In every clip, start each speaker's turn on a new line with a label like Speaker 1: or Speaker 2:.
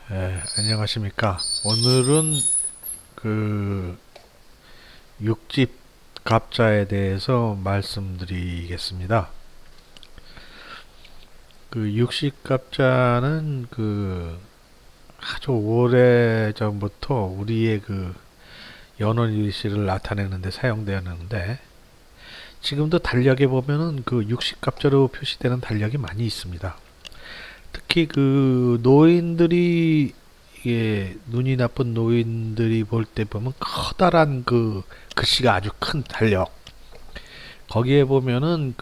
Speaker 1: 안녕하십니까. 오늘은 그 육집 갑자에 대해서 말씀드리겠습니다. 그 육식 갑자는 아주 오래 전부터 우리의 연원 일시를 나타내는데 사용되었는데, 지금도 달력에 보면은 육식 갑자로 표시되는 달력이 많이 있습니다. 특히 노인들이, 이게 눈이 나쁜 노인들이 볼 때 보면 커다란 글씨가 아주 큰 달력, 거기에 보면은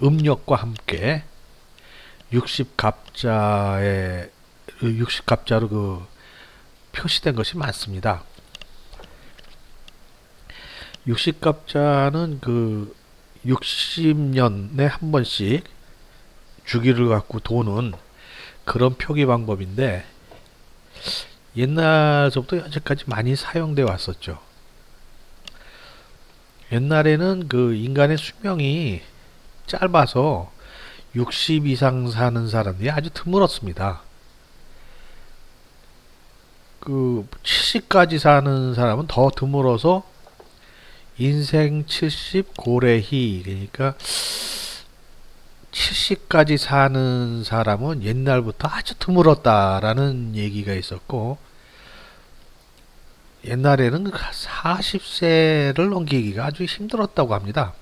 Speaker 1: 음력과 함께 60갑자에 60갑자로 표시된 것이 많습니다. 60갑자는 60년에 한 번씩 주기를 갖고 도는 그런 표기 방법인데, 옛날서부터 현재까지 많이 사용되어 왔었죠. 옛날에는 인간의 수명이 짧아서 60 이상 사는 사람들이 아주 드물었습니다. 70까지 사는 사람은 더 드물어서 인생 70 고래희, 그러니까 70까지 사는 사람은 옛날부터 아주 드물었다라는 얘기가 있었고, 옛날에는 40세를 넘기기가 아주 힘들었다고 합니다.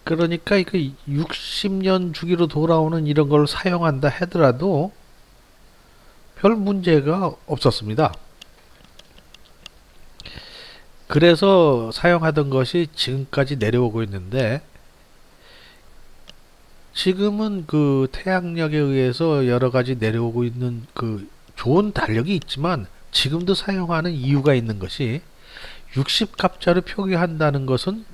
Speaker 1: 그러니까 60년 주기로 돌아오는 이런 걸 사용한다 하더라도 별 문제가 없었습니다. 그래서 사용하던 것이 지금까지 내려오고 있는데, 지금은 태양력에 의해서 여러 가지 내려오고 있는 좋은 달력이 있지만, 지금도 사용하는 이유가 있는 것이, 60갑자를 표기한다는 것은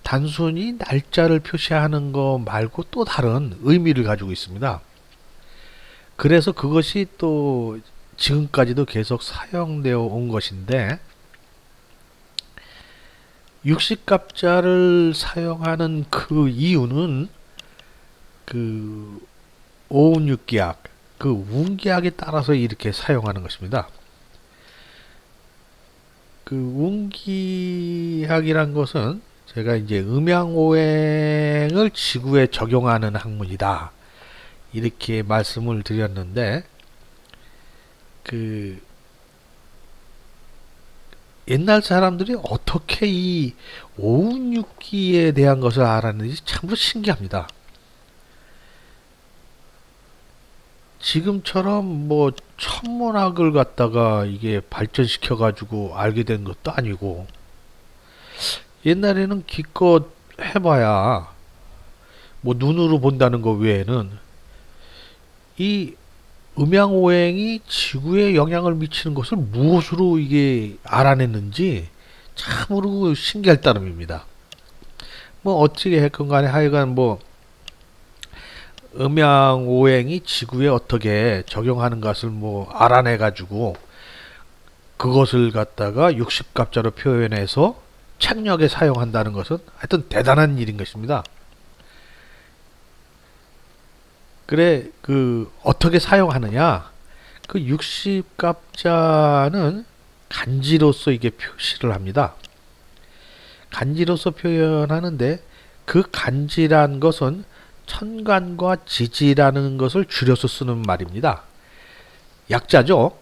Speaker 1: 단순히 날짜를 표시하는 거 말고 또 다른 의미를 가지고 있습니다. 그래서 그것이 또 지금까지도 계속 사용되어 온 것인데, 60갑자를 사용하는 이유는 오운육기약, 운기약에 따라서 이렇게 사용하는 것입니다. 운기학이란 것은 제가 이제 음양오행을 지구에 적용하는 학문이다, 이렇게 말씀을 드렸는데, 그 옛날 사람들이 어떻게 이 오운육기에 대한 것을 알았는지 참으로 신기합니다. 지금처럼 뭐 천문학을 갖다가 이게 발전시켜 가지고 알게 된 것도 아니고, 옛날에는 기껏 해봐야 뭐 눈으로 본다는 것 외에는 이 음양오행이 지구에 영향을 미치는 것을 무엇으로 이게 알아냈는지 참으로 신기할 따름입니다. 뭐 어떻게 했건 간에 하여간 뭐 음양오행이 지구에 어떻게 적용하는 것을 뭐 알아내 가지고 그것을 갖다가 60갑자로 표현해서 책력에 사용한다는 것은 하여튼 대단한 일인 것입니다. 그래, 어떻게 사용하느냐? 60갑자는 간지로서 이게 표시를 합니다. 간지로서 표현하는데, 그 간지란 것은 천간과 지지라는 것을 줄여서 쓰는 말입니다. 약자죠.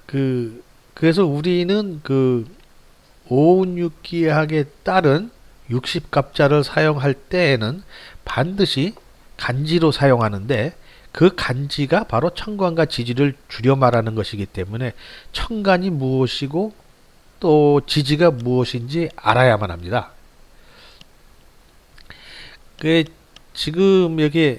Speaker 1: 그래서 우리는 오운육기학에 따른 60갑자를 사용할 때에는 반드시 간지로 사용하는데, 그 간지가 바로 천간과 지지를 줄여 말하는 것이기 때문에 천간이 무엇이고 또 지지가 무엇인지 알아야만 합니다. 그 지금 여기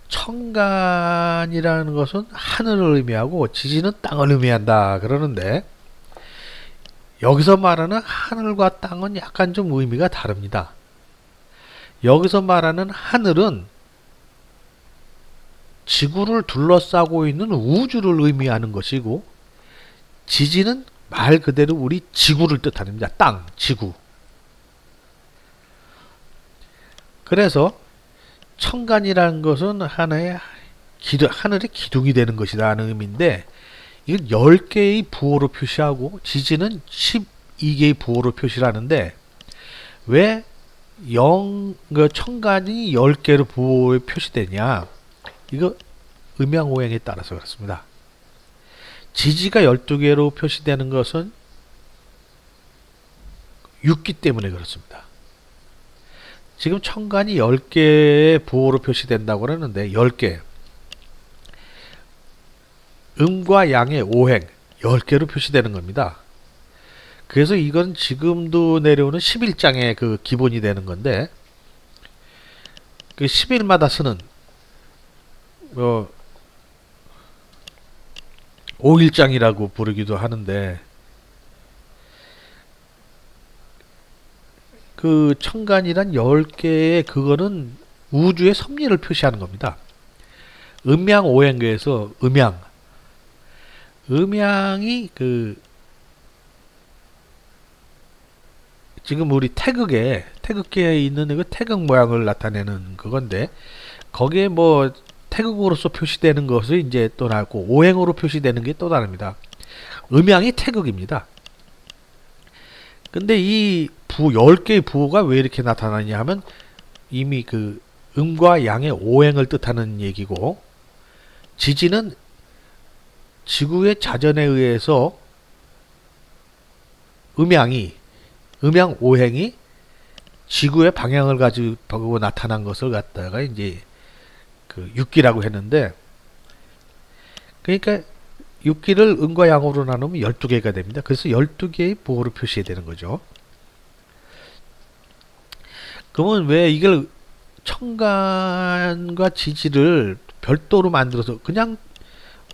Speaker 1: 천간이라는 것은 하늘을 의미하고 지지는 땅을 의미한다 그러는데, 여기서 말하는 하늘과 땅은 약간 좀 의미가 다릅니다. 여기서 말하는 하늘은 지구를 둘러싸고 있는 우주를 의미하는 것이고, 지지는 말 그대로 우리 지구를 뜻합니다. 땅, 지구. 그래서 천간이라는 것은 하나의 하늘의 기둥이 되는 것이다 하는 의미인데, 이건 10개의 부호로 표시하고 지지는 12개의 부호로 표시를 하는데, 왜 천간이 10개로 부호에 표시되냐, 이거 음양오행에 따라서 그렇습니다. 지지가 12개로 표시되는 것은 육기 때문에 그렇습니다. 지금 천간이 10개의 부호로 표시된다고 그러는데, 10개, 음과 양의 오행 10개로 표시되는 겁니다. 그래서 이건 지금도 내려오는 11장의 그 기본이 되는 건데, 그 10일마다 쓰는 5일장이라고 부르기도 하는데, 그 천간이란 10개의 그거는 우주의 섭리를 표시하는 겁니다. 음양오행계에서 음양이 지금 우리 태극기에 있는 그 태극 모양을 나타내는 그건데, 거기에 뭐 태극으로서 표시되는 것이 이제 또 나고, 오행으로 표시되는 게 또 다릅니다. 음양이 태극입니다. 근데 이 10개의 부호가 왜 이렇게 나타나냐 하면, 이미 그 음과 양의 오행을 뜻하는 얘기고, 지지는 지구의 자전에 의해서 음양 오행이 지구의 방향을 가지고 나타난 것을 갖다가 이제 그 육기라고 했는데, 그러니까 육기를 음과 양으로 나누면 12개가 됩니다. 그래서 12개의 부호로 표시해야 되는 거죠. 그러면 왜 이걸 천간과 지지를 별도로 만들어서 그냥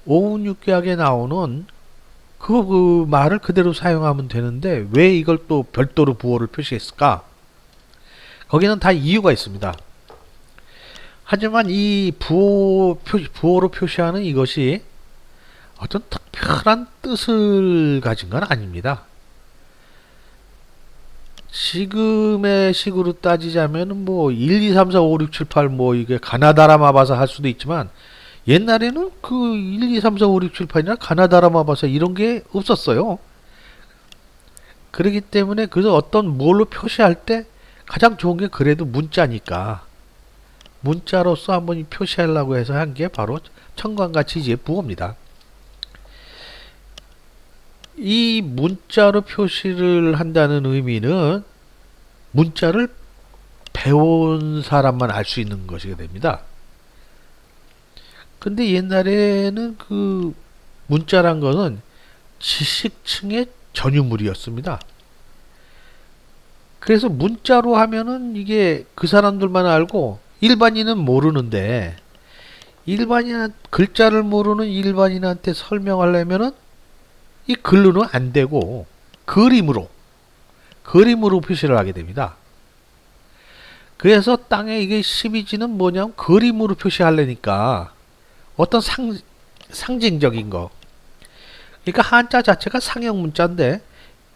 Speaker 1: 오운육개학에 나오는 그 말을 그대로 사용하면 되는데, 왜 이걸 또 별도로 부호를 표시했을까? 거기는 다 이유가 있습니다. 하지만 이 부호로 표시하는 이것이 어떤 특별한 뜻을 가진 건 아닙니다. 지금의 식으로 따지자면 뭐 1, 2, 3, 4, 5, 6, 7, 8 뭐 이게 가나다라 마바사 할 수도 있지만, 옛날에는 그 1, 2, 3, 4, 5, 6, 7, 8이나 가나다라 마바사 이런 게 없었어요. 그렇기 때문에 그래서 어떤 뭘로 표시할 때 가장 좋은 게 그래도 문자니까, 문자로서 한번 표시하려고 해서 한 게 바로 천간과 지지의 부호입니다. 이 문자로 표시를 한다는 의미는 문자를 배운 사람만 알 수 있는 것이 됩니다. 근데 옛날에는 그 문자란 것은 지식층의 전유물이었습니다. 그래서 문자로 하면은 이게 그 사람들만 알고 일반인은 모르는데, 글자를 모르는 일반인한테 설명하려면은 이 글로는 안 되고 그림으로 표시를 하게 됩니다. 그래서 땅에 이게 12지는 뭐냐면 그림으로 표시하려니까 어떤 상징적인 거, 그러니까 한자 자체가 상형 문자인데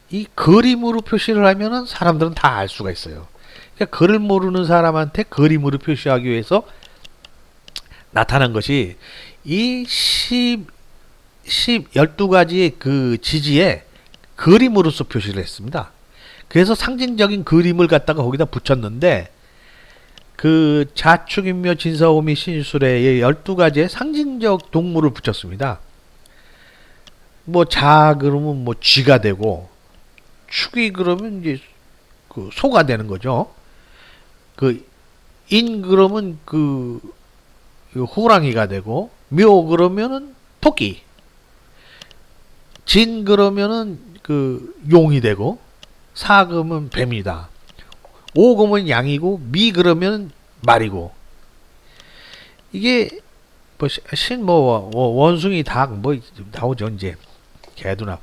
Speaker 1: 이 그림으로 표시를 하면은 사람들은 다 알 수가 있어요. 그러니까 글을 모르는 사람한테 그림으로 표시하기 위해서 나타난 것이 이 12가지의 그 지지에 그림으로서 표시를 했습니다. 그래서 상징적인 그림을 갖다가 거기다 붙였는데, 그 자축인묘 진사오미 신술에 12가지의 상징적 동물을 붙였습니다. 뭐 자 그러면 뭐 쥐가 되고, 축이 그러면 이제 그 소가 되는 거죠. 그 인 그러면 그 호랑이가 되고, 묘 그러면은 토끼, 진 그러면은 그 용이 되고, 사 그러면 뱀이다, 오 그러면 양이고, 미 그러면 말이고, 이게 뭐 원숭이 닭 뭐 나오죠. 이제 개도 나.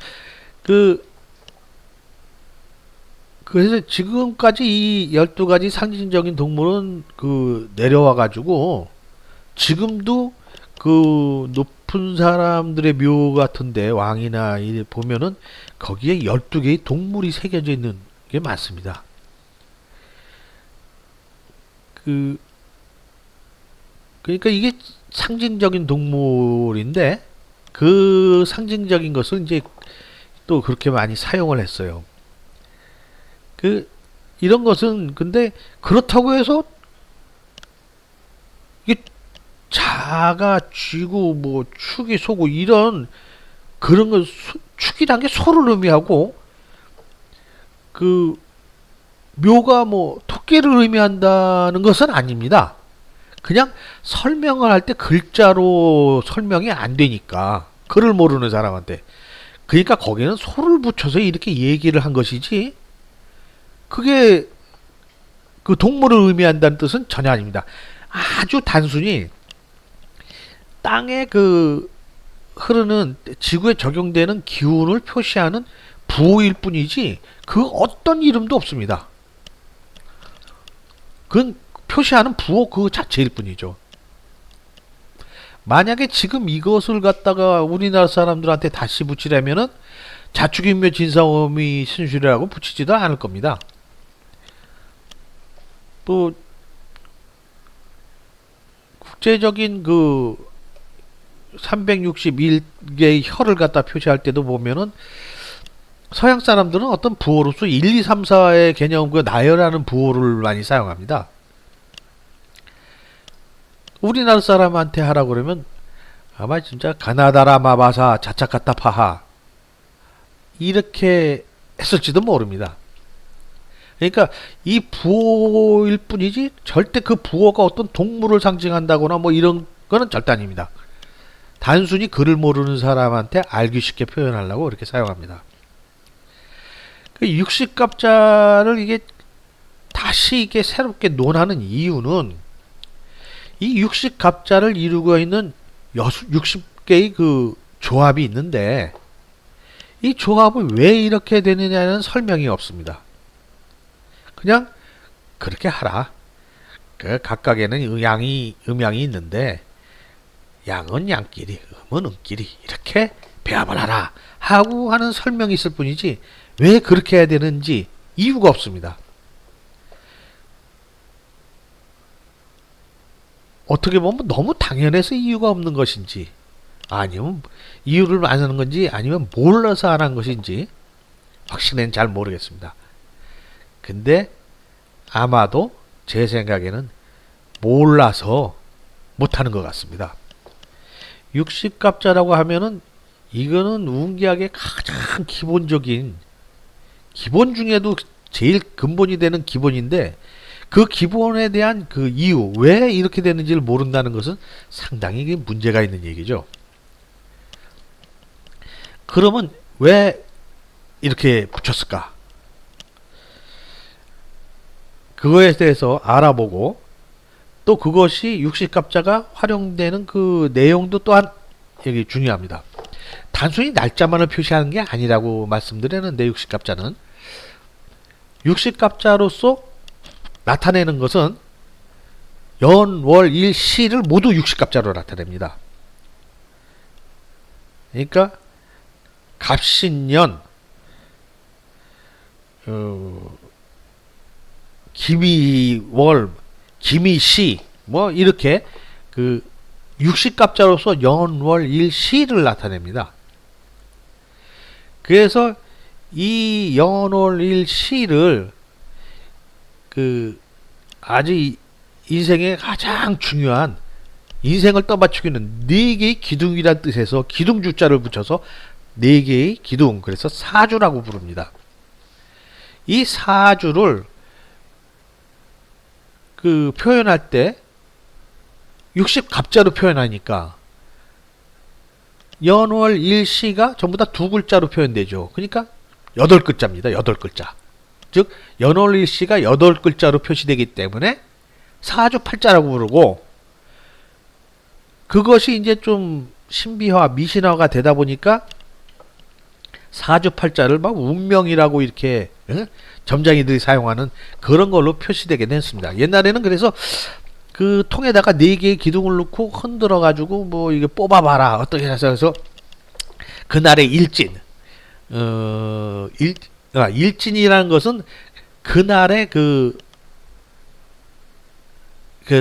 Speaker 1: 그래서 지금까지 이 12가지 상징적인 동물은 그 내려와 가지고 지금도 그 높은 사람들의 묘 같은데, 왕이나 이 보면은 거기에 12개의 동물이 새겨져 있는 게 많습니다. 그러니까 이게 상징적인 동물인데 그 상징적인 것을 이제 또 그렇게 많이 사용을 했어요. 그 이런 것은 근데 그렇다고 해서 이게 자가 쥐고 뭐 축이 소고 이런 그런 거 축이란 게 소를 의미하고 그 묘가 뭐 토끼를 의미한다는 것은 아닙니다. 그냥 설명을 할 때 글자로 설명이 안 되니까 글을 모르는 사람한테 그러니까 거기는 소를 붙여서 이렇게 얘기를 한 것이지 그게 그 동물을 의미한다는 뜻은 전혀 아닙니다. 아주 단순히 땅에 그 흐르는 지구에 적용되는 기운을 표시하는 부호일 뿐이지 그 어떤 이름도 없습니다. 그건 표시하는 부호 그 자체일 뿐이죠. 만약에 지금 이것을 갖다가 우리나라 사람들한테 다시 붙이려면은 자축인묘 진사오미 신술이라고 붙이지도 않을 겁니다. 또 국제적인 그 361개의 혀를 갖다 표시할 때도 보면은 서양 사람들은 어떤 부호로서 1, 2, 3, 4의 개념 그 나열하는 부호를 많이 사용합니다. 우리나라 사람한테 하라 그러면 아마 진짜 가나다라 마바사 자차카타 파하 이렇게 했을지도 모릅니다. 그러니까 이 부호일 뿐이지 절대 그 부호가 어떤 동물을 상징한다거나 뭐 이런 거는 절대 아닙니다. 단순히 글을 모르는 사람한테 알기 쉽게 표현하려고 이렇게 사용합니다. 그 육식갑자를 이게 다시 이게 새롭게 논하는 이유는 이 육식갑자를 이루고 있는 60개의 그 조합이 있는데 이 조합을 왜 이렇게 되느냐는 설명이 없습니다. 그냥 그렇게 하라. 그 각각에는 음양이 있는데 양은 양끼리, 음은 음끼리 이렇게 배합을 하라 하고 하는 설명이 있을 뿐이지 왜 그렇게 해야 되는지 이유가 없습니다. 어떻게 보면 너무 당연해서 이유가 없는 것인지 아니면 이유를 안 하는 건지 아니면 몰라서 안 한 것인지 확실히는 잘 모르겠습니다. 근데 아마도 제 생각에는 몰라서 못하는 것 같습니다. 육식갑자라고 하면은 이거는 운기학의 가장 기본적인 기본 중에도 제일 근본이 되는 기본인데 그 기본에 대한 그 이유 왜 이렇게 되는지를 모른다는 것은 상당히 문제가 있는 얘기죠. 그러면 왜 이렇게 붙였을까? 그거에 대해서 알아보고 또 그것이 육식갑자가 활용되는 그 내용도 또한 여기 중요합니다. 단순히 날짜만을 표시하는 게 아니라고 말씀드렸는데 육식갑자는 육식갑자로서 나타내는 것은 연, 월, 일, 시를 모두 육식갑자로 나타냅니다. 그러니까 갑신년 기미월, 기미시 뭐 이렇게 그 육식갑자로서 연, 월, 일, 시를 나타냅니다. 그래서 이 연, 월, 일, 시를 그 아주 인생의 가장 중요한 인생을 떠받치기는 네 개의 기둥이란 뜻에서 기둥주자를 붙여서 네 개의 기둥 그래서 사주라고 부릅니다. 이 사주를 그 표현할 때 60갑자로 표현하니까 연월 일시가 전부 다 두 글자로 표현되죠. 그러니까 8글자입니다. 8글자. 즉 연월 일시가 8글자로 표시되기 때문에 사주팔자라고 부르고 그것이 이제 좀 신비화, 미신화가 되다 보니까 사주팔자를 막 운명이라고 이렇게 점장이들이 사용하는 그런 걸로 표시되게 됐습니다. 옛날에는 그래서 그 통에다가 4개의 기둥을 넣고 흔들어 가지고 뭐 이게 뽑아봐라 어떻게 해서 그날의 일진 일진이라는 것은 그날의 그 그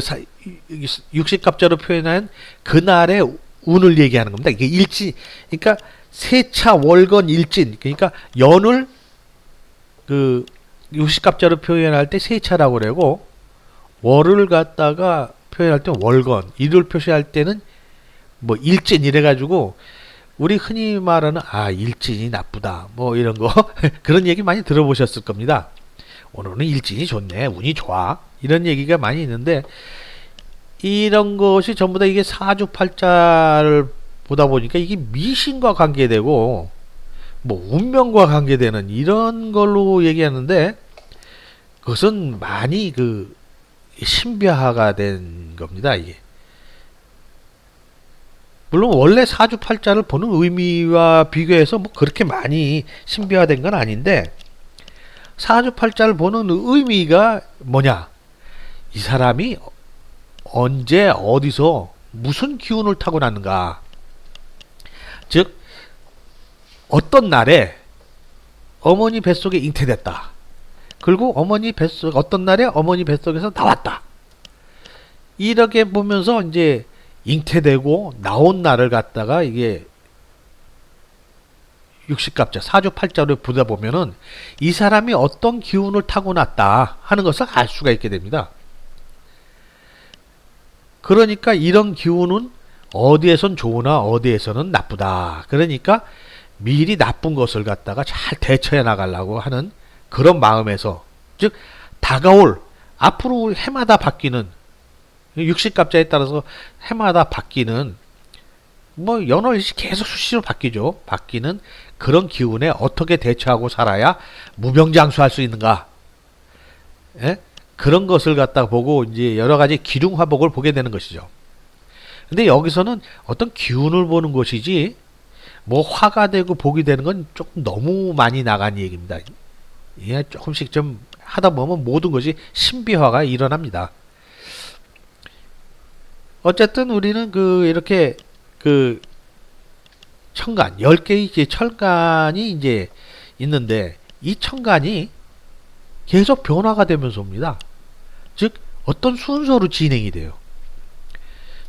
Speaker 1: 60갑자로 표현한 그날의 운을 얘기하는 겁니다. 이게 일진, 그러니까 세차, 월건, 일진, 그러니까 연을 그 60갑자로 표현할 때 세차라고 그러고, 월을 갖다가 표현할 때 월건, 일을 표시할 때는 뭐 일진 이래가지고 우리 흔히 말하는 일진이 나쁘다 뭐 이런 거 그런 얘기 많이 들어보셨을 겁니다. 오늘은 일진이 좋네, 운이 좋아, 이런 얘기가 많이 있는데, 이런 것이 전부 다 이게 사주팔자를 보다 보니까 이게 미신과 관계되고 뭐 운명과 관계되는 이런 걸로 얘기하는데, 그것은 많이 그 신비화가 된 겁니다. 이게 물론 원래 사주팔자를 보는 의미와 비교해서 뭐 그렇게 많이 신비화된 건 아닌데, 사주팔자를 보는 의미가 뭐냐, 이 사람이 언제 어디서 무슨 기운을 타고났는가, 즉 어떤 날에 어머니 뱃속에 잉태됐다, 그리고 어떤 날에 어머니 뱃속에서 나왔다, 이렇게 보면서 이제 잉태되고 나온 날을 갖다가 이게 60갑자 사주팔자로 보다 보면은 이 사람이 어떤 기운을 타고났다 하는 것을 알 수가 있게 됩니다. 그러니까 이런 기운은 어디에선 좋으나 어디에서는 나쁘다, 그러니까 미리 나쁜 것을 갖다가 잘 대처해 나가려고 하는 그런 마음에서, 즉 다가올 앞으로 해마다 바뀌는 60갑자에 따라서 해마다 바뀌는, 뭐 연월일시 계속 수시로 바뀌죠. 바뀌는 그런 기운에 어떻게 대처하고 살아야 무병장수할 수 있는가, 예? 그런 것을 갖다 보고 이제 여러 가지 기둥화복을 보게 되는 것이죠. 근데 여기서는 어떤 기운을 보는 것이지 뭐 화가 되고 복이 되는 건 조금 너무 많이 나간 얘기입니다. 예, 조금씩 좀 하다 보면 모든 것이 신비화가 일어납니다. 어쨌든 우리는 이렇게 천간, 10개의 천간이 이제 있는데, 이 천간이 계속 변화가 되면서 옵니다. 즉, 어떤 순서로 진행이 돼요.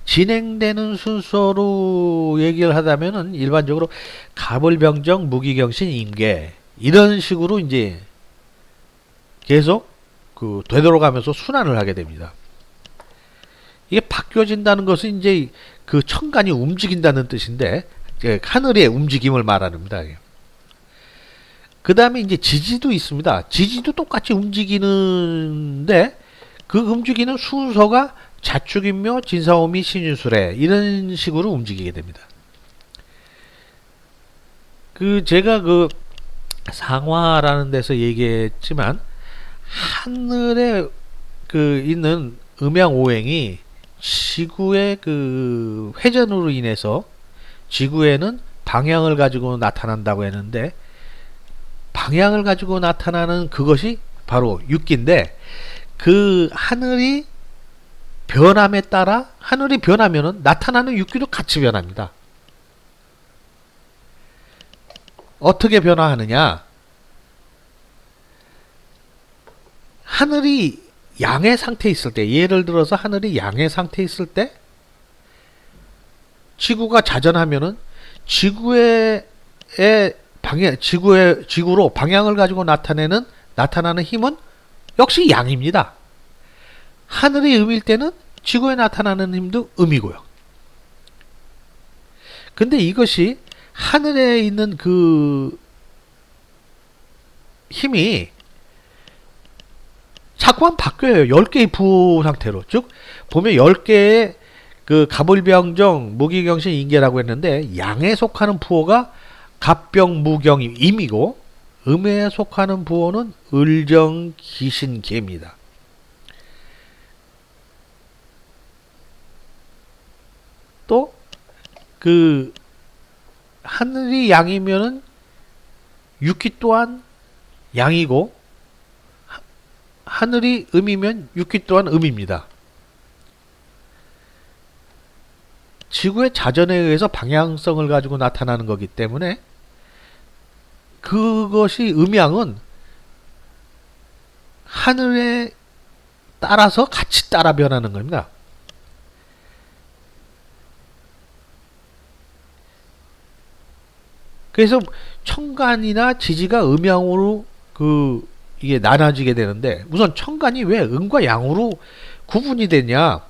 Speaker 1: 진행되는 순서로 얘기를 하자면은 일반적으로 가물병정, 무기경신, 임계, 이런 식으로 이제 계속 되돌아가면서 순환을 하게 됩니다. 이게 바뀌어진다는 것은 이제 그 천간이 움직인다는 뜻인데, 하늘의 움직임을 말합니다. 그 다음에 이제 지지도 있습니다. 지지도 똑같이 움직이는데, 그 움직이는 순서가 자축인묘, 진사오미, 신유술에 이런 식으로 움직이게 됩니다. 제가 상화라는 데서 얘기했지만, 하늘에 있는 음양오행이 지구의 회전으로 인해서 지구에는 방향을 가지고 나타난다고 했는데, 방향을 가지고 나타나는 그것이 바로 육기인데, 그 하늘이 변함에 따라, 하늘이 변하면은 나타나는 육기도 같이 변합니다. 어떻게 변화하느냐, 하늘이 양의 상태에 있을 때, 예를 들어서 하늘이 양의 상태에 있을 때 지구가 자전하면은 지구로 방향을 가지고 나타나는 힘은 역시 양입니다. 하늘이 음일 때는 지구에 나타나는 힘도 음이고요. 근데 이것이 하늘에 있는 그 힘이 자꾸만 바뀌어요. 10개의 부호 상태로. 즉 보면 10개의 갑을병정, 무기경신, 인계라고 했는데, 양에 속하는 부호가 갑병, 무경이 임이고, 음에 속하는 부호는 을정, 기신, 계입니다. 또 하늘이 양이면은 육기 또한 양이고, 하늘이 음이면 육기 또한 음입니다. 지구의 자전에 의해서 방향성을 가지고 나타나는 거기 때문에, 그것이 음양은 하늘에 따라서 같이 따라 변하는 겁니다. 그래서 청간이나 지지가 음양으로 이게 나눠지게 되는데, 우선 청간이 왜 음과 양으로 구분이 되냐?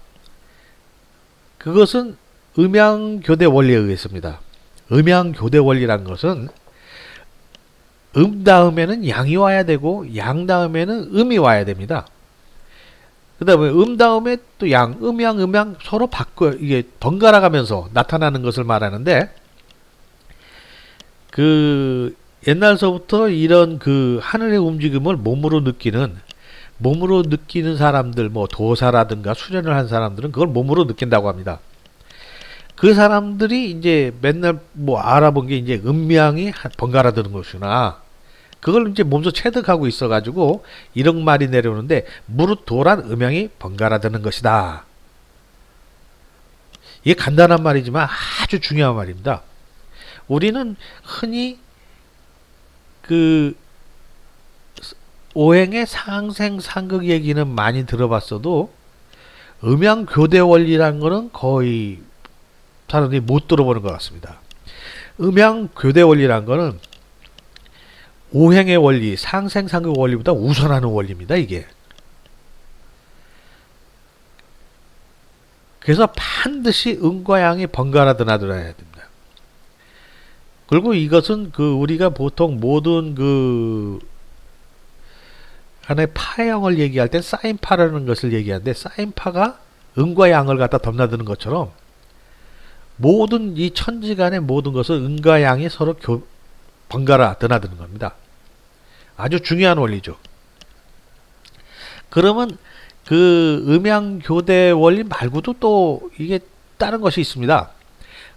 Speaker 1: 그것은 음양교대 원리에 의해서입니다. 음양교대 원리란 것은 다음에는 양이 와야 되고 양 다음에는 음이 와야 됩니다. 그 다음에 다음에 또 양, 음양 서로 이게 번갈아 가면서 나타나는 것을 말하는데, 옛날서부터 이런 하늘의 움직임을 몸으로 느끼는 사람들, 뭐 도사라든가 수련을 한 사람들은 그걸 몸으로 느낀다고 합니다. 그 사람들이 이제 맨날 뭐 알아본 게 이제 음양이 번갈아 드는 것이구나. 그걸 이제 몸소 체득하고 있어가지고 이런 말이 내려오는데, 무릇도란 음양이 번갈아 드는 것이다. 이게 간단한 말이지만 아주 중요한 말입니다. 우리는 흔히 오행의 상생상극 얘기는 많이 들어봤어도 음양교대 원리라는 거는 거의 사람들이 못 들어보는 것 같습니다. 음양교대 원리라는 거는 오행의 원리, 상생상극 원리보다 우선하는 원리입니다, 이게. 그래서 반드시 음과 양이 번갈아 드나들어야 됩니다. 그리고 이것은 우리가 보통 모든 하나의 파형을 얘기할 때 사인파라는 것을 얘기하는데, 사인파가 음과 양을 갖다 덤나드는 것처럼 모든 이 천지간의 모든 것은 음과 양이 서로 번갈아 드나드는 겁니다. 아주 중요한 원리죠. 그러면 음양교대 원리 말고도 또 이게 다른 것이 있습니다.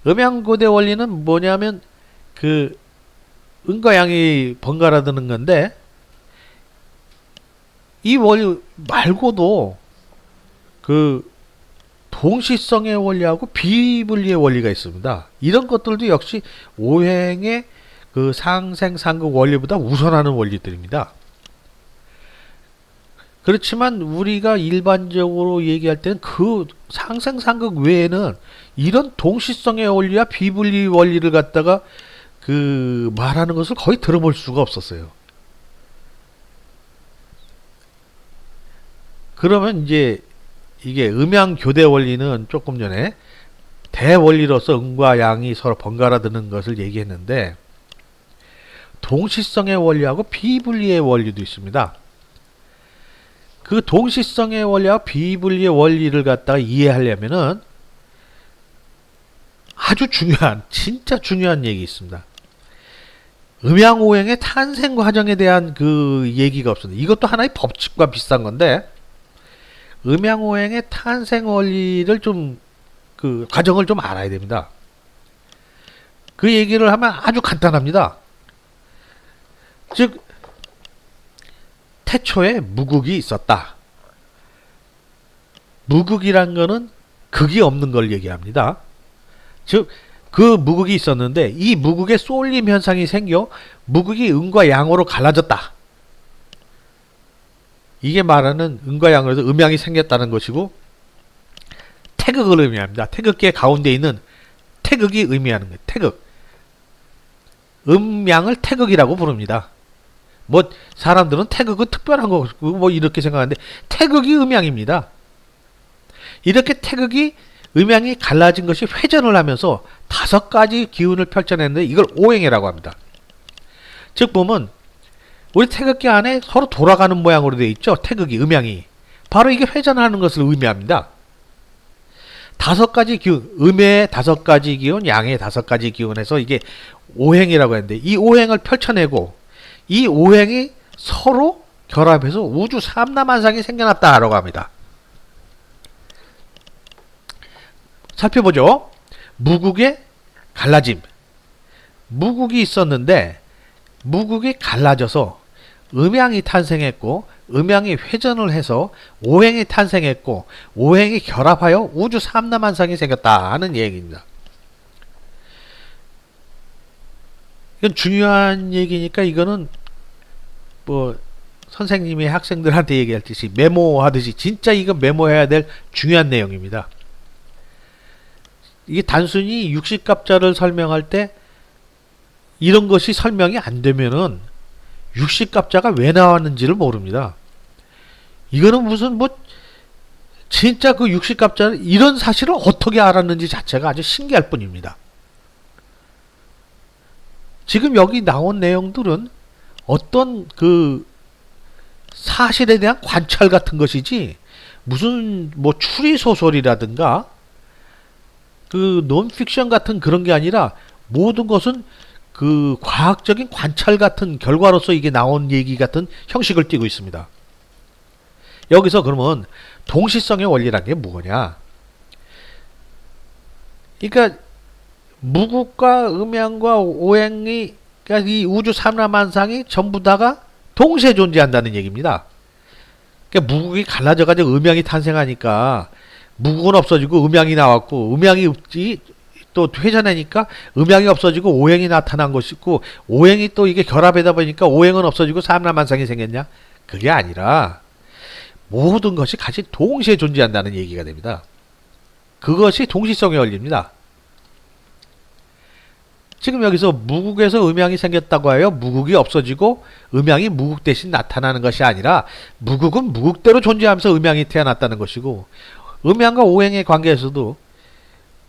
Speaker 1: 음양교대 원리는 뭐냐면 음과 양이 번갈아 드는 건데, 이 원리 말고도 동시성의 원리하고 비분리의 원리가 있습니다. 이런 것들도 역시 오행의 상생상극 원리보다 우선하는 원리들입니다. 그렇지만 우리가 일반적으로 얘기할 때는 상생상극 외에는 이런 동시성의 원리와 비분리 원리를 갖다가 말하는 것을 거의 들어볼 수가 없었어요. 그러면 이제 이게 음양교대 원리는 조금 전에 대원리로서 음과 양이 서로 번갈아 드는 것을 얘기했는데, 동시성의 원리하고 비분리의 원리도 있습니다. 동시성의 원리와 비분리의 원리를 갖다가 이해하려면은 아주 진짜 중요한 얘기 있습니다. 음양오행의 탄생 과정에 대한 얘기가 없습니다. 이것도 하나의 법칙과 비슷한 건데, 음양오행의 탄생 원리를 과정을 좀 알아야 됩니다. 그 얘기를 하면 아주 간단합니다. 즉, 태초에 무극이 있었다. 무극이란 거는 극이 없는 걸 얘기합니다. 즉, 무극이 있었는데 이 무극에 쏠림 현상이 생겨 무극이 음과 양으로 갈라졌다. 이게 말하는 음과 양으로 해서 음양이 생겼다는 것이고, 태극을 의미합니다. 태극기의 가운데 있는 태극이 의미하는 거예요. 태극. 음양을 태극이라고 부릅니다. 뭐 사람들은 태극은 특별한 거 뭐 이렇게 생각하는데, 태극이 음양입니다. 이렇게 태극이 음양이 갈라진 것이 회전을 하면서 5가지 기운을 펼쳐냈는데 이걸 오행이라고 합니다. 즉 보면 우리 태극기 안에 서로 돌아가는 모양으로 되어 있죠. 태극이, 음양이. 바로 이게 회전하는 것을 의미합니다. 5가지 기운, 음의 5가지 기운, 양의 5가지 기운에서 이게 오행이라고 했는데, 이 오행을 펼쳐내고 이 오행이 서로 결합해서 우주 삼라만상이 생겨났다라고 합니다. 살펴보죠. 무극의 갈라짐. 무극이 있었는데 무극이 갈라져서 음양이 탄생했고, 음양이 회전을 해서 오행이 탄생했고, 오행이 결합하여 우주 삼라만상이 생겼다 하는 얘기입니다. 이건 중요한 얘기니까 이거는 뭐 선생님이 학생들한테 얘기했듯이 메모하듯이 진짜 이거 메모해야 될 중요한 내용입니다. 이게 단순히 육식갑자를 설명할 때 이런 것이 설명이 안 되면은 육식갑자가 왜 나왔는지를 모릅니다. 이거는 무슨 뭐 진짜 그 육식갑자를 이런 사실을 어떻게 알았는지 자체가 아주 신기할 뿐입니다. 지금 여기 나온 내용들은 어떤 그 사실에 대한 관찰 같은 것이지 무슨 뭐 추리 소설이라든가 그 논픽션 같은 그런 게 아니라 모든 것은 그 과학적인 관찰 같은 결과로서 이게 나온 얘기 같은 형식을 띠고 있습니다. 여기서 그러면 동시성의 원리란 게 뭐냐? 그러니까 무국과 음양과 오행이 그러니까 이 우주 삼라만상이 전부 다가 동시에 존재한다는 얘기입니다. 그러니까 무국이 갈라져가지고 음양이 탄생하니까 무국은 없어지고 음양이 나왔고 음양이 또 회전하니까 음양이 없어지고 오행이 나타난 것이고 오행이 또 이게 결합하다 보니까 오행은 없어지고 삼라만상이 생겼냐? 그게 아니라 모든 것이 같이 동시에 존재한다는 얘기가 됩니다. 그것이 동시성의 원리입니다. 지금 여기서 무국에서 음양이 생겼다고 하여 무국이 없어지고 음양이 무국 대신 나타나는 것이 아니라 무국은 무국대로 존재하면서 음양이 태어났다는 것이고 음양과 오행의 관계에서도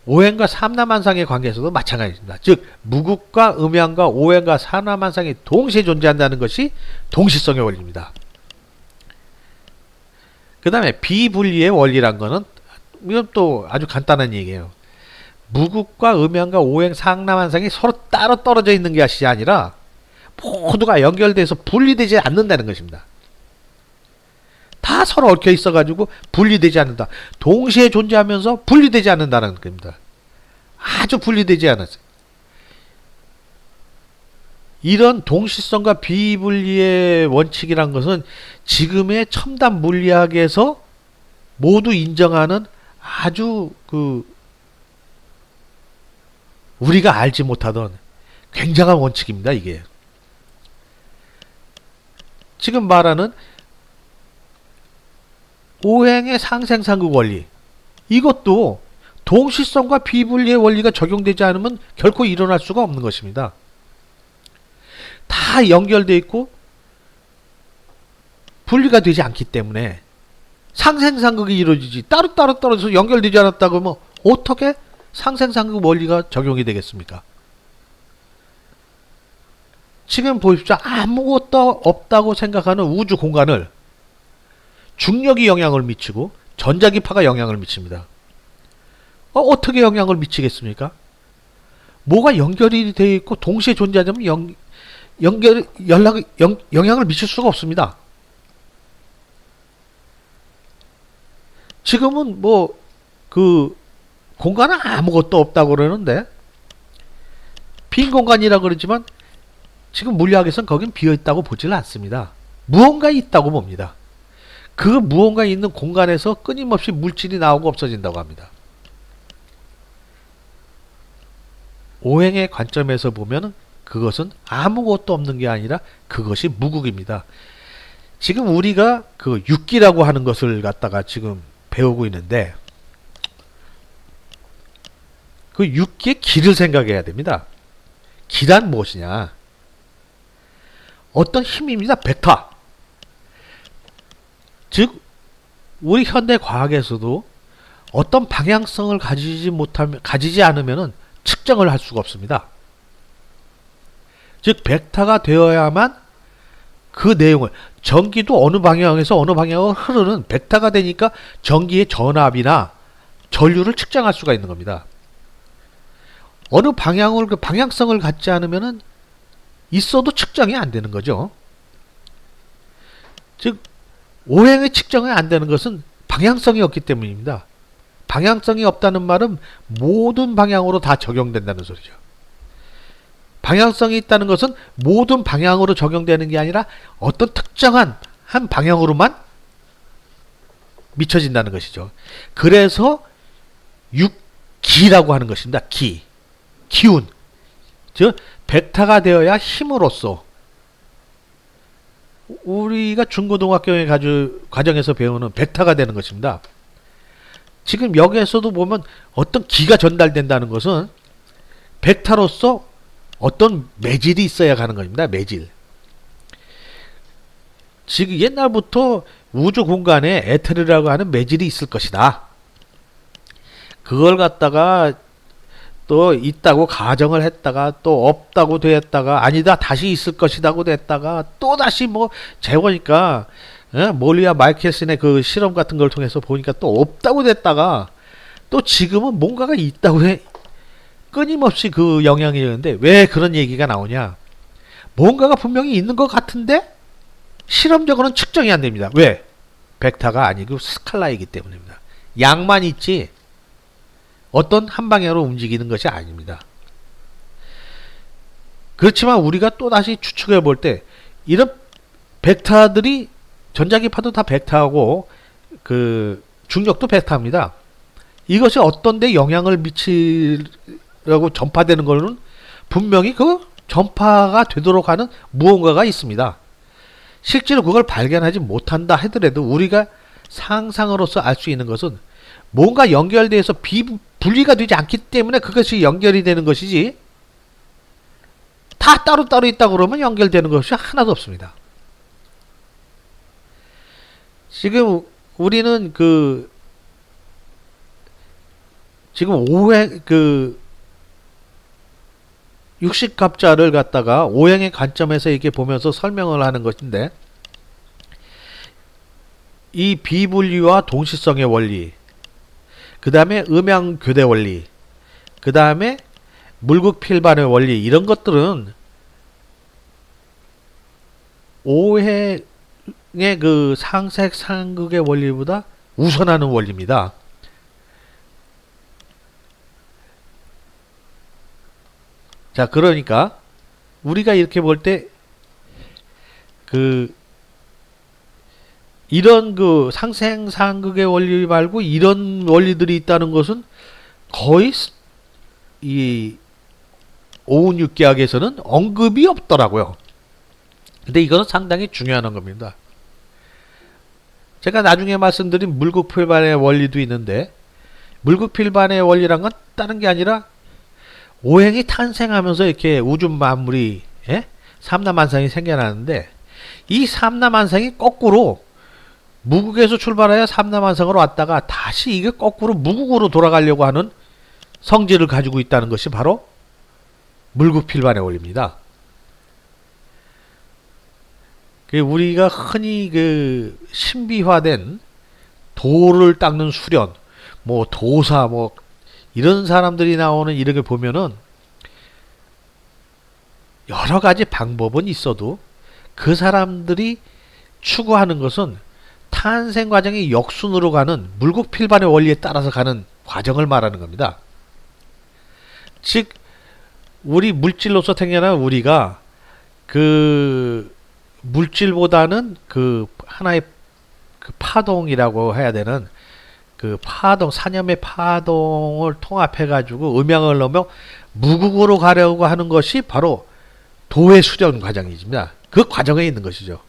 Speaker 1: 오행과 삼라만상의 관계에서도 마찬가지입니다. 즉 무국과 음양과 오행과 삼라만상이 동시에 존재한다는 것이 동시성의 원리입니다. 그 다음에 비분리의 원리란 거는 이건 또 아주 간단한 얘기예요. 무국과 음양과 오행, 상남한상이 서로 따로 떨어져 있는 것이 아니라 모두가 연결돼서 분리되지 않는다는 것입니다. 다 서로 얽혀 있어가지고 분리되지 않는다. 동시에 존재하면서 분리되지 않는다는 겁니다. 아주 분리되지 않았어요. 이런 동시성과 비분리의 원칙이란 것은 지금의 첨단 물리학에서 모두 인정하는 아주 우리가 알지 못하던 굉장한 원칙입니다. 이게 지금 말하는 오행의 상생상극 원리, 이것도 동시성과 비분리의 원리가 적용되지 않으면 결코 일어날 수가 없는 것입니다. 다 연결되어 있고 분리가 되지 않기 때문에 상생상극이 이루어지지 따로따로 떨어져서 연결되지 않았다고 하면 어떻게 상생상극 원리가 적용이 되겠습니까? 지금 보십시오. 아무것도 없다고 생각하는 우주 공간을 중력이 영향을 미치고 전자기파가 영향을 미칩니다. 어떻게 영향을 미치겠습니까? 뭐가 연결이 되어 있고 동시에 존재하자면 영향을 미칠 수가 없습니다. 지금은 공간은 아무것도 없다고 그러는데 빈 공간이라고 그러지만 지금 물리학에서는 거긴 비어있다고 보지는 않습니다. 무언가 있다고 봅니다. 그 무언가 있는 공간에서 끊임없이 물질이 나오고 없어진다고 합니다. 오행의 관점에서 보면 그것은 아무것도 없는 게 아니라 그것이 무국입니다. 지금 우리가 그 육기라고 하는 것을 갖다가 지금 배우고 있는데 그 육기의 기를 생각해야 됩니다. 기란 무엇이냐? 어떤 힘입니다. 벡터. 즉 우리 현대 과학에서도 어떤 방향성을 가지지 않으면 측정을 할 수가 없습니다. 즉 벡터가 되어야만 그 내용을 전기도 어느 방향에서 어느 방향으로 흐르는 벡터가 되니까 전기의 전압이나 전류를 측정할 수가 있는 겁니다. 어느 방향을 그 방향성을 갖지 않으면은 있어도 측정이 안 되는 거죠. 즉 오행의 측정이 안 되는 것은 방향성이 없기 때문입니다. 방향성이 없다는 말은 모든 방향으로 다 적용된다는 소리죠. 방향성이 있다는 것은 모든 방향으로 적용되는 게 아니라 어떤 특정한 한 방향으로만 미쳐진다는 것이죠. 그래서 육기라고 하는 것입니다. 기운. 즉 벡터가 되어야 힘으로써 우리가 중고등학교에 과정에서 배우는 벡터가 되는 것입니다. 지금 여기에서도 보면 어떤 기가 전달된다는 것은 벡터로서 어떤 매질이 있어야 가는 겁니다. 매질. 지금 옛날부터 우주 공간에 에테르라고 하는 매질이 있을 것이다. 그걸 갖다가 또 있다고 가정을 했다가 또 없다고 됐다가 아니다 다시 있을 것이다고 됐다가 또 다시 뭐 재보니까 몰리와 마이켈슨의 그 실험 같은 걸 통해서 보니까 또 없다고 됐다가 또 지금은 뭔가가 있다고 해. 끊임없이 그 영향이 있는데 왜 그런 얘기가 나오냐? 뭔가가 분명히 있는 것 같은데 실험적으로는 측정이 안 됩니다. 왜? 벡터가 아니고 스칼라이기 때문입니다. 양만 있지 어떤 한 방향으로 움직이는 것이 아닙니다. 그렇지만 우리가 또다시 추측해 볼 때 이런 벡터들이 전자기파도 다 벡터하고 그 중력도 벡터입니다. 이것이 어떤 데 영향을 미치라고 전파되는 거는 분명히 그 전파가 되도록 하는 무언가가 있습니다. 실제로 그걸 발견하지 못한다 하더라도 우리가 상상으로서 알 수 있는 것은 뭔가 연결돼서 분리가 되지 않기 때문에 그것이 연결이 되는 것이지 다 따로따로 있다 그러면 연결되는 것이 하나도 없습니다. 지금 우리는 지금 오행 60갑자를 갖다가 오행의 관점에서 이렇게 보면서 설명을 하는 것인데 이 비분리와 동시성의 원리 그 다음에 음양교대 원리 그 다음에 물극필반의 원리 이런 것들은 오행의 그 상색상극의 원리보다 우선하는 원리입니다. 자, 그러니까 우리가 이렇게 볼 때 이런 상생상극의 원리 말고 이런 원리들이 있다는 것은 거의 이 오운육계학에서는 언급이 없더라고요. 근데 이거는 상당히 중요한 겁니다. 제가 나중에 말씀드린 물극필반의 원리도 있는데 물극필반의 원리란 건 다른 게 아니라 오행이 탄생하면서 이렇게 우주 만물이 삼라만상이 생겨나는데 이 삼라만상이 거꾸로 무극에서 출발하여 삼라만상으로 왔다가 다시 이게 거꾸로 무극으로 돌아가려고 하는 성질을 가지고 있다는 것이 바로 물극필반의 원리입니다. 우리가 흔히 신비화된 돌을 닦는 수련, 뭐 도사, 뭐 이런 사람들이 나오는 이런 걸 보면은 여러 가지 방법은 있어도 그 사람들이 추구하는 것은 탄생 과정이 역순으로 가는 물극필반의 원리에 따라서 가는 과정을 말하는 겁니다. 즉 우리 물질로서 태어난 우리가 물질보다는 하나의 파동이라고 해야 되는 파동, 사념의 파동을 통합해 가지고 음양을 넣으며 무극으로 가려고 하는 것이 바로 도의 수련 과정입니다. 그 과정에 있는 것이죠.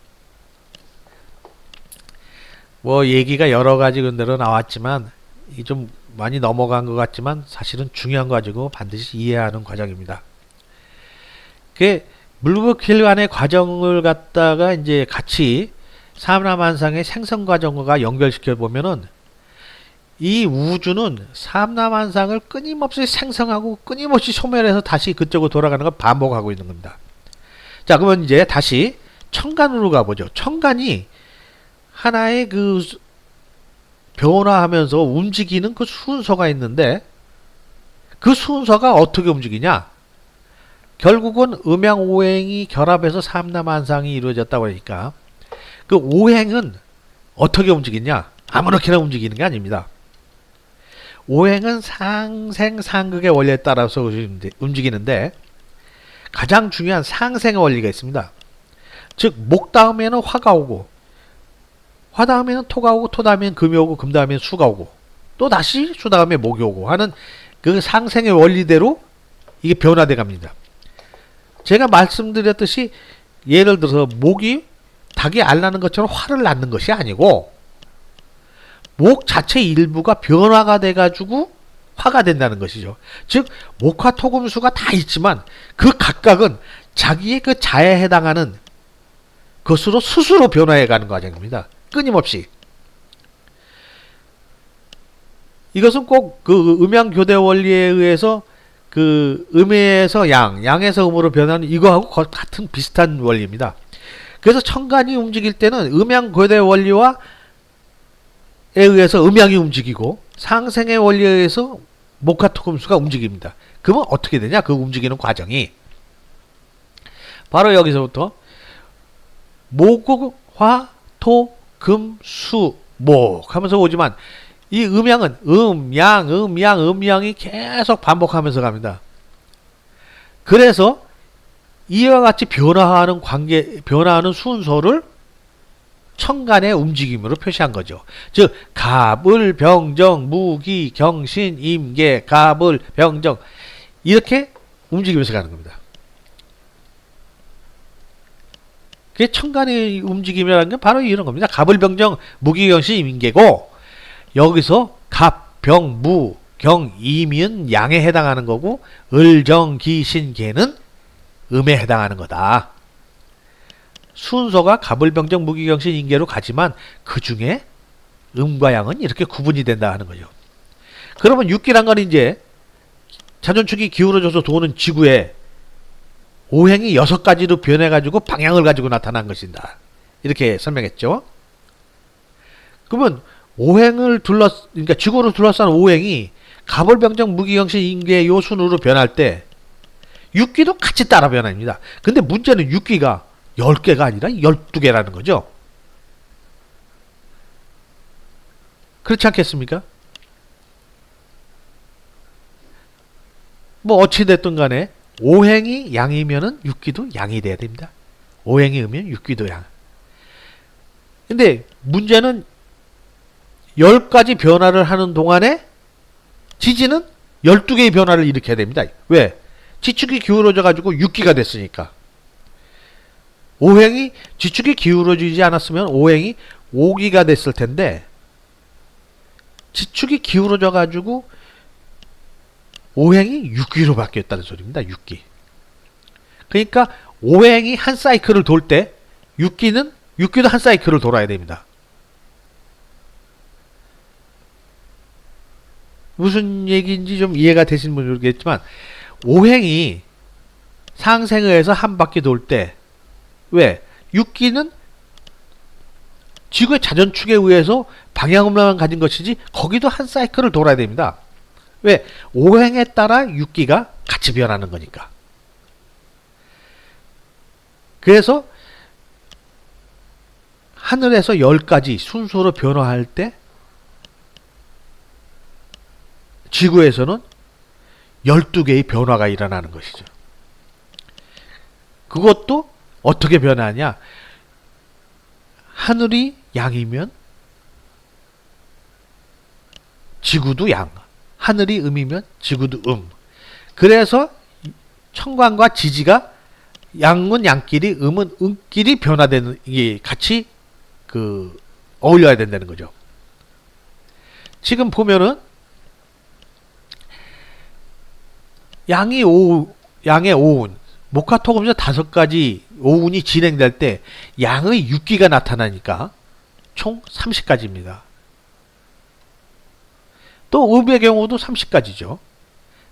Speaker 1: 뭐 얘기가 여러 가지 근대로 나왔지만 좀 많이 넘어간 것 같지만 사실은 중요한 거 가지고 반드시 이해하는 과정입니다. 물극필반의 과정을 갖다가 이제 같이 삼라만상의 생성 과정과 연결시켜 보면은 이 우주는 삼라만상을 끊임없이 생성하고 끊임없이 소멸해서 다시 그쪽으로 돌아가는 걸 반복하고 있는 겁니다. 자, 그러면 이제 다시 천간으로 가보죠. 천간이 하나의 변화하면서 움직이는 그 순서가 있는데 그 순서가 어떻게 움직이냐? 결국은 음양오행이 결합해서 삼라만상이 이루어졌다고 하니까 그 오행은 어떻게 움직이냐? 아무렇게나 움직이는 게 아닙니다. 오행은 상생상극의 원리에 따라서 움직이는데 가장 중요한 상생의 원리가 있습니다. 즉 목 다음에는 화가 오고 화 다음에는 토가 오고 토 다음에는 금이 오고 금 다음에는 수가 오고 또 다시 수 다음에 목이 오고 하는 그 상생의 원리대로 이게 변화돼 갑니다. 제가 말씀드렸듯이 예를 들어서 목이 닭이 알 나는 것처럼 화를 낳는 것이 아니고 목 자체 일부가 변화가 돼가지고 화가 된다는 것이죠. 즉 목화 토금수가 다 있지만 그 각각은 자기의 그 자에 해당하는 것으로 스스로 변화해가는 과정입니다. 끊임없이. 이것은 꼭 그 음양교대 원리에 의해서 그 음에서 양, 양에서 음으로 변하는 이거하고 같은 비슷한 원리입니다. 그래서 천간이 움직일 때는 음양교대 원리와 에 의해서 음양이 움직이고 상생의 원리에 의해서 목화토금수가 움직입니다. 그러면 어떻게 되냐? 그 움직이는 과정이 바로 여기서부터 목화 토 금 수 목 하면서 오지만 이 음양은 음양 음양 음양이 계속 반복하면서 갑니다. 그래서 이와 같이 변화하는 관계 변화하는 순서를 천간의 움직임으로 표시한 거죠. 즉 갑을 병정 무기 경신 임계 갑을 병정 이렇게 움직이면서 가는 겁니다. 그게 천간의 움직임이라는 게 바로 이런 겁니다. 갑을 병정 무기 경신 임계고 여기서 갑 병 무 경 임은 양에 해당하는 거고 을정 기 신 계는 음에 해당하는 거다. 순서가 갑을병정 무기경신 인계로 가지만 그 중에 음과 양은 이렇게 구분이 된다 하는 거죠. 그러면 육기란 건 이제 자전축이 기울어져서 도는 지구에 오행이 6가지로 변해가지고 방향을 가지고 나타난 것이다. 이렇게 설명했죠. 그러면 오행을 그러니까 지구를 둘러싼 오행이 갑을병정 무기경신 인계 요 순으로 변할 때 육기도 같이 따라 변합니다. 근데 문제는 육기가 10개가 아니라 12개라는 거죠. 그렇지 않겠습니까? 뭐 어찌됐든 간에 오행이 양이면은 육기도 양이 돼야 됩니다. 오행이 음이면 육기도 양. 근데 문제는 10가지 변화를 하는 동안에 지지는 12개의 변화를 일으켜야 됩니다. 왜? 지축이 기울어져 가지고 육기가 됐으니까. 오행이 지축이 기울어지지 않았으면 오행이 오기가 됐을 텐데 지축이 기울어져 가지고 오행이 육기로 바뀌었다는 소리입니다. 육기. 그러니까 오행이 한 사이클을 돌 때 육기도 한 사이클을 돌아야 됩니다. 무슨 얘기인지 좀 이해가 되시는 분은 모르겠지만 오행이 상생의에서 한 바퀴 돌 때 왜? 육기는 지구의 자전축에 의해서 방향음만 가진 것이지 거기도 한 사이클을 돌아야 됩니다. 왜? 오행에 따라 육기가 같이 변하는 거니까. 그래서 하늘에서 10가지 순서로 변화할 때 지구에서는 12개의 변화가 일어나는 것이죠. 그것도 어떻게 변하냐? 하늘이 양이면 지구도 양, 하늘이 음이면 지구도 음. 그래서 천간과 지지가 양은 양끼리, 음은 음끼리 변화되는 게 같이 어울려야 된다는 거죠. 지금 보면은 양의 오운, 목화토금수 5가지 오운이 진행될 때 양의 육기가 나타나니까 총 30가지입니다. 또 음의 경우도 30가지죠.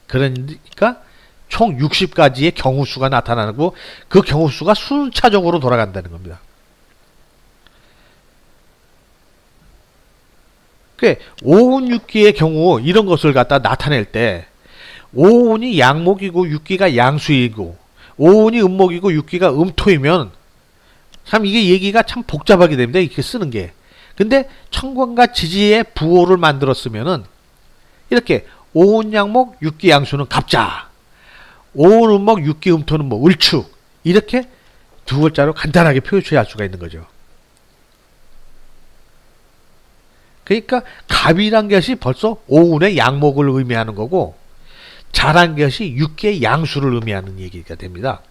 Speaker 1: 그러니까 총 60가지의 경우수가 나타나고 그 경우수가 순차적으로 돌아간다는 겁니다. 오운 육기의 경우 이런 것을 갖다 나타낼 때 오운이 양목이고 육기가 양수이고 오운이 음목이고 육기가 음토이면 참 이게 얘기가 참 복잡하게 됩니다. 이렇게 쓰는 게. 근데 천간과 지지의 부호를 만들었으면은 이렇게 오운 양목 육기 양수는 갑자, 오운 음목 육기 음토는 뭐 을축 이렇게 두 글자로 간단하게 표시할 수가 있는 거죠. 그러니까 갑이란 것이 벌써 오운의 양목을 의미하는 거고 자란 것이 육기의 양수를 의미하는 얘기가 됩니다.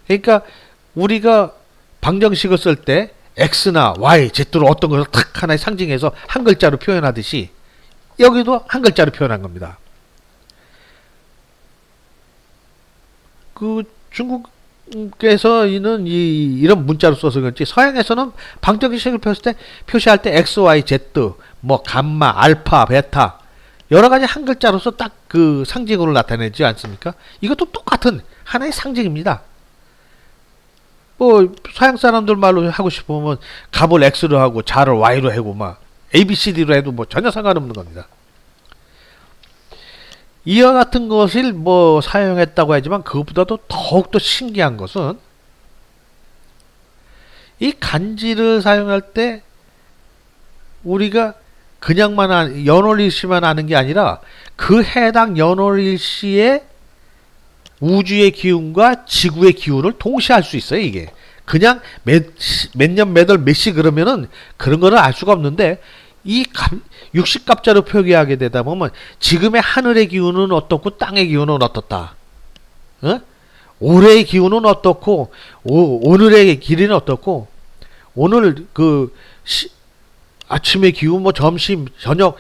Speaker 1: 그러니까 우리가 방정식을 쓸 때 X나 Y, Z로 어떤 것을 탁 하나의 상징해서 한 글자로 표현하듯이 여기도 한 글자로 표현한 겁니다. 그 중국에서는 이런 문자로 써서 그렇지 서양에서는 방정식을 표시할 때 X, Y, Z, 뭐 감마, 알파, 베타 여러 가지 한 글자로서 딱 그 상징으로 나타내지 않습니까? 이것도 똑같은 하나의 상징입니다. 뭐 서양 사람들 말로 하고 싶으면 갑을 X로 하고 자를 Y로 하고 막 ABCD로 해도 뭐 전혀 상관없는 겁니다. 이와 같은 것을 뭐 사용했다고 하지만 그것보다도 더욱더 신기한 것은 이 간지를 사용할 때 우리가 그냥만 연월일시만 아는 게 아니라 그 해당 연월일시의 우주의 기운과 지구의 기운을 동시에 알 수 있어요. 이게 그냥 몇 년 몇 월 몇 시 그러면은 그런 거를 알 수가 없는데 이 60갑자로 표기하게 되다 보면 지금의 하늘의 기운은 어떻고 땅의 기운은 어떻다. 어? 올해의 기운은 어떻고 오늘의 길이는 어떻고 오늘 그 아침의 기운 뭐 점심 저녁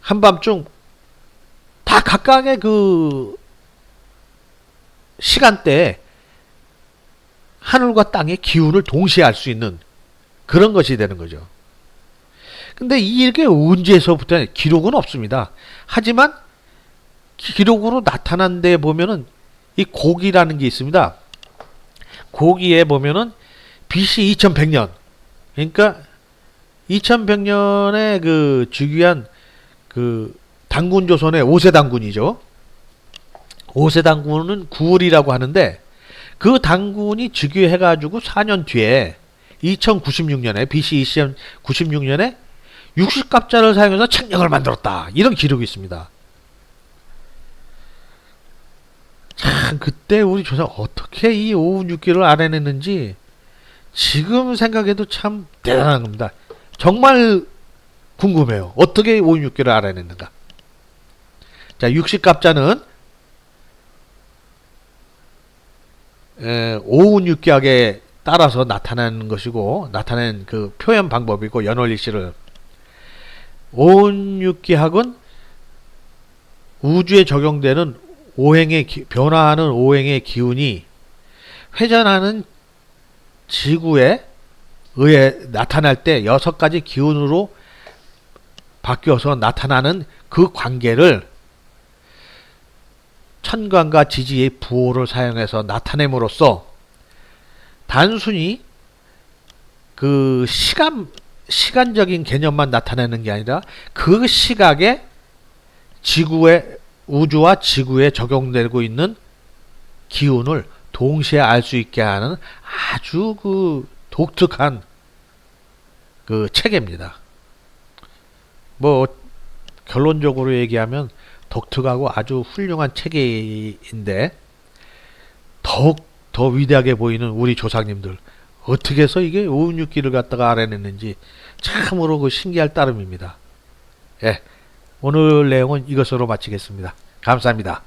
Speaker 1: 한밤중 다 각각의 그 시간대에 하늘과 땅의 기운을 동시에 알 수 있는 그런 것이 되는 거죠. 근데 이게 언제서부터 기록은 없습니다. 하지만 기록으로 나타난 데 보면은 이 고기라는 게 있습니다. 고기에 보면은 BC 2100년 그러니까 2100년에 그 즉위한 그 단군 조선의 5세 단군이죠. 5세 단군은 9월이라고 하는데 그 단군이 즉위해가지고 4년 뒤에 2096년에 BC 2096년에 60갑자를 사용해서 책력을 만들었다. 이런 기록이 있습니다. 참 그때 우리 조상 어떻게 이 5운6기를 알아냈는지 지금 생각해도 참 대단한 겁니다. 정말 궁금해요. 어떻게 5운6기를 알아냈는가. 자, 60갑자는 5운6기학에 따라서 나타나는 것이고 나타낸 그 표현 방법이고 연월일시를 5운6기학은 우주에 적용되는 변화하는 오행의 기운이 회전하는 지구에 의해 나타날 때 6가지 기운으로 바뀌어서 나타나는 그 관계를 천간과 지지의 부호를 사용해서 나타냄으로써 단순히 그 시간적인 개념만 나타내는 게 아니라 그 시각에 우주와 지구에 적용되고 있는 기운을 동시에 알 수 있게 하는 아주 그 독특한 그 체계입니다. 뭐 결론적으로 얘기하면 독특하고 아주 훌륭한 체계인데 더욱 더 위대하게 보이는 우리 조상님들 어떻게 해서 이게 5운6기를 갖다가 알아냈는지 참으로 그 신기할 따름입니다. 예, 오늘 내용은 이것으로 마치겠습니다. 감사합니다.